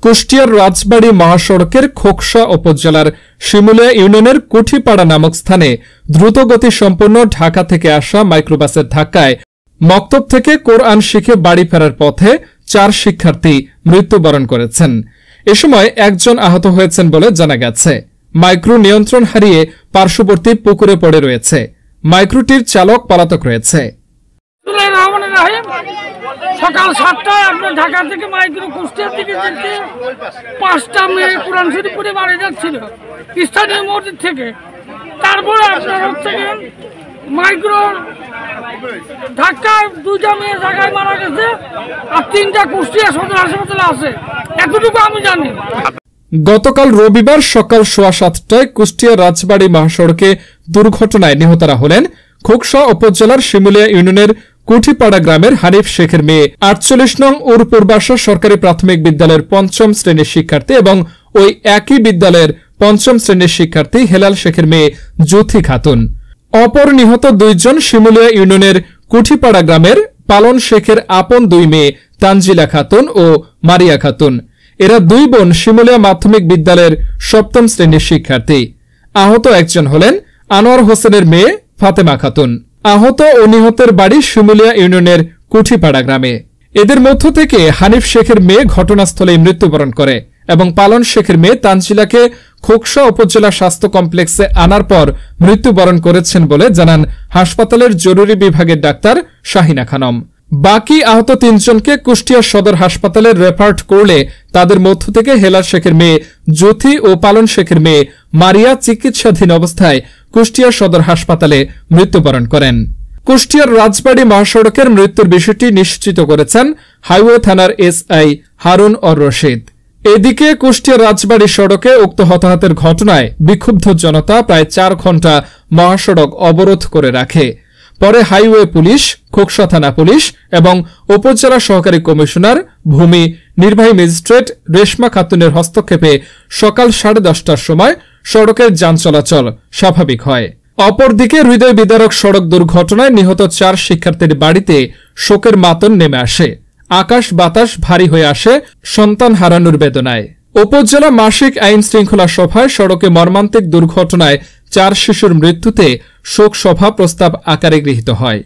কুষ্টিয়ার রাজবাড়ী মহাসড়কের খোকসা উপজেলার শিমুলিয়া ইউনিয়নের কুঠিপাড়া নামক স্থানে দ্রুতগতি সম্পন্ন ঢাকা থেকে আসা মাইক্রোবাসের ধাক্কায় মক্তব থেকে কোরআন শিখে বাড়ি ফেরার পথে 4 শিক্ষার্থী মৃত্যুবরণ করেছেন। এ সময় একজন আহত হয়েছেন বলে জানা গেছে। মাইক্রো নিয়ন্ত্রণ হারিয়ে পার্শ্ববর্তী পুকুরে পড়ে রয়েছে। মাইক্রোটির চালক পলাতক রয়েছে। সকাল 7টায় আপনার ঢাকা থেকে মাইক্রো কুষ্টিয়ার দিকে যেতে 5টা মেয়ে কোরআন শরীফ পড়ে বাড়ি যাচ্ছিল স্থানীয় মসজিদ থেকে। তারপরে আপনার হচ্ছে মাইক্রো ধাক্কায় 2টা মেয়ে ঢাকায় মারা গেছে আর 3টা কুষ্টিয়া সদর হাসপাতালে আছে, এতটুকু আমি জানি। গতকাল রবিবার সকাল 7:15টায় কুষ্টিয়া রাজবাড়ী মহাসড়কে দুর্ঘটনায় নিহতরা হলেন খোকসা উপজেলার শিমুলিয়া ইউনিয়নের কুঠিপাড়া গ্রামের হানিফ শেখের মেয়ে 48 নং উরপুরবাসা সরকারি প্রাথমিক বিদ্যালয়ের 5ম শ্রেণীর শিক্ষার্থী এবং ওই একই বিদ্যালয়ের 5ম শ্রেণীর শিক্ষার্থী হেলাল শেখের মেয়ে জ্যোতি খাতুন। অপর নিহত 2 জন শিমুলিয়া ইউনিয়নের কুঠিপাড়া গ্রামের পালন শেখের আপন 2 মেয়ে তানজিলা খাতুন ও মারিয়া খাতুন। এরা 2 বোন শিমুলিয়া মাধ্যমিক বিদ্যালয়ের 7ম শ্রেণীর শিক্ষার্থী। আহত একজন হলেন আনোয়ার হোসেনের মেয়ে ফাতেমা খাতুন। আহত ও নিহতের বাড়ি শিমুলিয়া ইউনিয়নের কুঠিপাড়া গ্রামে। এদের মধ্য থেকে হানিফ শেখের মেয়ে ঘটনাস্থলে মৃত্যুবরণ করে এবং পালন শেখের মেয়ে তানজিলাকে খোকসা উপজেলা স্বাস্থ্য কমপ্লেক্সে আনার পর মৃত্যুবরণ করেছেন বলে জানান হাসপাতালের জরুরি বিভাগের ডাক্তার শাহিনা খানম। বাকি আহত 3 জনকে কুষ্টিয়া সদর হাসপাতালে রেফার করলে তাদের মধ্য থেকে হেলাল শেখের মেয়ে জ্যোতি ও পালন শেখের মেয়ে মারিয়া চিকিৎসাধীন অবস্থায় কুষ্টিয়া সদর হাসপাতালে মৃত্যুবরণ করেন। কুষ্টিয়ার রাজবাড়ী মহাসড়কের মৃত্যুর বিষয়টি নিশ্চিত করেছেন হাইওয়ে থানার এসআই হারুন অর রশিদ। এদিকে কুষ্টিয়ার রাজবাড়ী সড়কে উক্ত হতাহতের ঘটনায় বিক্ষুব্ধ জনতা প্রায় 4 ঘণ্টা মহাসড়ক অবরোধ করে রাখে। পরে হাইওয়ে পুলিশ, খোকসা থানা পুলিশ এবং উপজেলা সহকারী কমিশনার, ভূমি নির্বাহী ম্যাজিস্ট্রেট রেশমা খাতুনের হস্তক্ষেপে সকাল 10:30টার সময় সড়কের যান চলাচল স্বাভাবিক হয়। অপরদিকে হৃদয় বিদারক সড়ক দুর্ঘটনায় নিহত 4 শিক্ষার্থীর বাড়িতে শোকের মাতন নেমে আসে। আকাশ বাতাস ভারী হয়ে আসে সন্তান হারানোর বেদনায়। উপজেলা মাসিক আইন শৃঙ্খলা সভায় সড়কে মর্মান্তিক দুর্ঘটনায় 4 শিশুর মৃত্যুতে শোক সভা প্রস্তাব আকারে গৃহীত হয়।